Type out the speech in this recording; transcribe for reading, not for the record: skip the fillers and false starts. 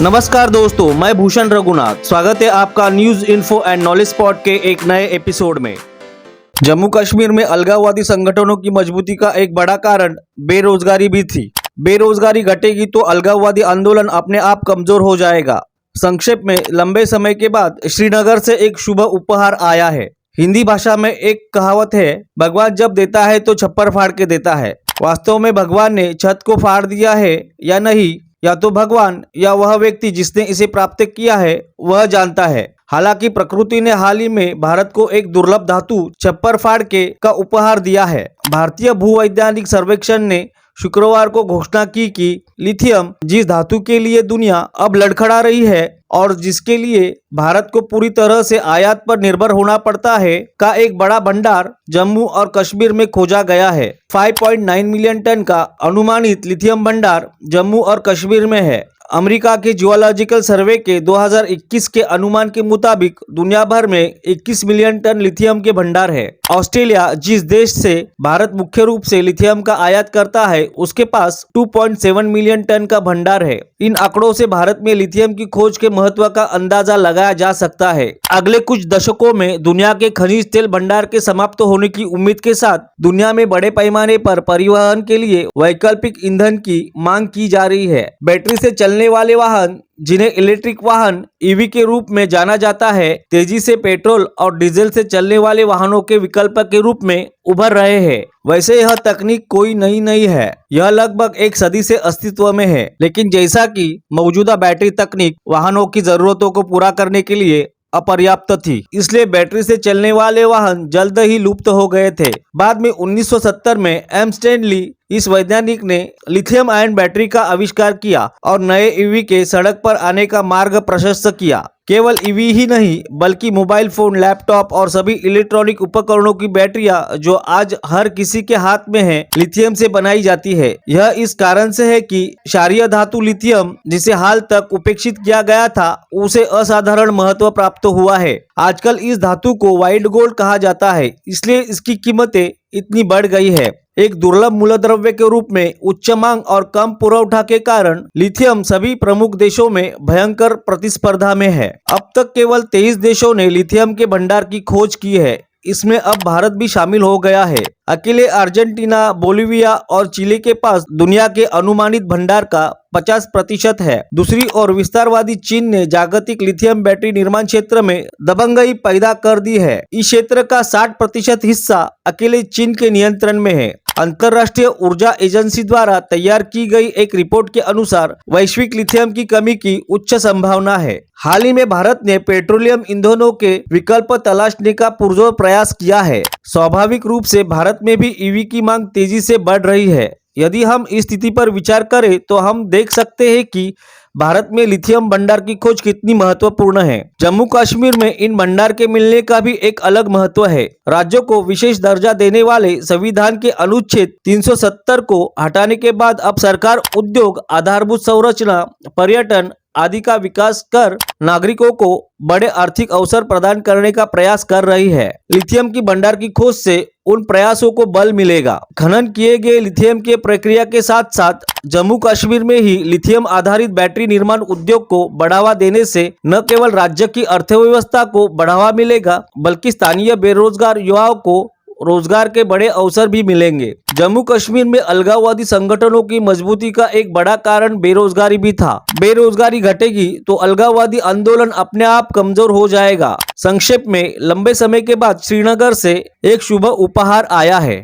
नमस्कार दोस्तों, मैं भूषण रघुनाथ। स्वागत है आपका news info and knowledge spot के एक नए एपिसोड में। जम्मू कश्मीर में अलगाववादी संगठनों की मजबूती का एक बड़ा कारण बेरोजगारी भी थी। बेरोजगारी घटेगी तो अलगाववादी आंदोलन अपने आप कमजोर हो जाएगा। संक्षेप में, लंबे समय के बाद श्रीनगर से एक शुभ उपहार आया है। हिंदी भाषा में एक कहावत है, भगवान जब देता है तो छप्पर फाड़ के देता है। वास्तव में भगवान ने छत को फाड़ दिया है या नहीं, या तो भगवान या वह व्यक्ति जिसने इसे प्राप्त किया है वह जानता है। हालांकि प्रकृति ने हाल ही में भारत को एक दुर्लभ धातु छप्पर फाड़ के का उपहार दिया है। भारतीय भूवैज्ञानिक सर्वेक्षण ने शुक्रवार को घोषणा की कि लिथियम, जिस धातु के लिए दुनिया अब लड़खड़ा रही है और जिसके लिए भारत को पूरी तरह से आयात पर निर्भर होना पड़ता है, का एक बड़ा भंडार जम्मू और कश्मीर में खोजा गया है। 5.9 मिलियन टन का अनुमानित लिथियम भंडार जम्मू और कश्मीर में है। अमेरिका के जियोलॉजिकल सर्वे के 2021 के अनुमान के मुताबिक दुनिया भर में 21 मिलियन टन लिथियम के भंडार है। ऑस्ट्रेलिया, जिस देश से भारत मुख्य रूप से लिथियम का आयात करता है, उसके पास 2.7 मिलियन टन का भंडार है। इन आंकड़ों से भारत में लिथियम की खोज के महत्व का अंदाजा लगाया जा सकता है। अगले कुछ दशकों में दुनिया के खनिज तेल भंडार के समाप्त होने की उम्मीद के साथ दुनिया में बड़े पैमाने पर परिवहन के लिए वैकल्पिक ईंधन की मांग की जा रही है। बैटरी से चलने वाले वाहन, जिन्हें इलेक्ट्रिक वाहन ईवी के रूप में जाना जाता है, तेजी से पेट्रोल और डीजल से चलने वाले वाहनों के विकल्प के रूप में उभर रहे हैं। वैसे यह तकनीक कोई नई नहीं है, यह लगभग एक सदी से अस्तित्व में है, लेकिन जैसा कि मौजूदा बैटरी तकनीक वाहनों की जरूरतों को पूरा करने के लिए अपर्याप्त थी, इसलिए बैटरी से चलने वाले वाहन जल्द ही लुप्त हो गए थे। बाद में 1970 में एम स्टैनली, इस वैज्ञानिक ने लिथियम आयन बैटरी का आविष्कार किया और नए ईवी के सड़क पर आने का मार्ग प्रशस्त किया। केवल ईवी ही नहीं, बल्कि मोबाइल फोन, लैपटॉप और सभी इलेक्ट्रॉनिक उपकरणों की बैटरियां जो आज हर किसी के हाथ में है, लिथियम से बनाई जाती है। यह इस कारण से है कि क्षारीय धातु लिथियम, जिसे हाल तक उपेक्षित किया गया था, उसे असाधारण महत्व प्राप्त हुआ है। आजकल इस धातु को व्हाइट गोल्ड कहा जाता है, इसलिए इसकी कीमतें इतनी बढ़ गई है। एक दुर्लभ मूलद्रव्य के रूप में उच्च मांग और कम पुरवठा के कारण लिथियम सभी प्रमुख देशों में भयंकर प्रतिस्पर्धा में है। अब तक केवल 23 देशों ने लिथियम के भंडार की खोज की है। इसमें अब भारत भी शामिल हो गया है। अकेले अर्जेंटीना, बोलिविया और चिली के पास दुनिया के अनुमानित भंडार का 50% है। दूसरी ओर विस्तारवादी चीन ने जागतिक लिथियम बैटरी निर्माण क्षेत्र में दबंगई पैदा कर दी है। इस क्षेत्र का 60% हिस्सा अकेले चीन के नियंत्रण में है। अंतर्राष्ट्रीय ऊर्जा एजेंसी द्वारा तैयार की गई एक रिपोर्ट के अनुसार वैश्विक लिथियम की कमी की उच्च संभावना है। हाल ही में भारत ने पेट्रोलियम ईंधनों के विकल्प तलाशने का पुरजोर प्रयास किया है। स्वाभाविक रूप से भारत में भी ईवी की मांग तेजी से बढ़ रही है। यदि हम इस स्थिति पर विचार करें तो हम देख सकते हैं कि भारत में लिथियम भंडार की खोज कितनी महत्वपूर्ण है। जम्मू कश्मीर में इन भंडार के मिलने का भी एक अलग महत्व है। राज्यों को विशेष दर्जा देने वाले संविधान के अनुच्छेद 370 को हटाने के बाद अब सरकार उद्योग, आधारभूत संरचना, पर्यटन आदि का विकास कर नागरिकों को बड़े आर्थिक अवसर प्रदान करने का प्रयास कर रही है। लिथियम की भंडार की खोज से उन प्रयासों को बल मिलेगा। खनन किए गए लिथियम की प्रक्रिया के साथ साथ जम्मू कश्मीर में ही लिथियम आधारित बैटरी निर्माण उद्योग को बढ़ावा देने से न केवल राज्य की अर्थव्यवस्था को बढ़ावा मिलेगा, बल्कि स्थानीय बेरोजगार युवाओं को रोजगार के बड़े अवसर भी मिलेंगे। जम्मू कश्मीर में अलगाववादी संगठनों की मजबूती का एक बड़ा कारण बेरोजगारी भी था। बेरोजगारी घटेगी तो अलगाववादी आंदोलन अपने आप कमजोर हो जाएगा। संक्षेप में, लंबे समय के बाद श्रीनगर से एक शुभ उपहार आया है।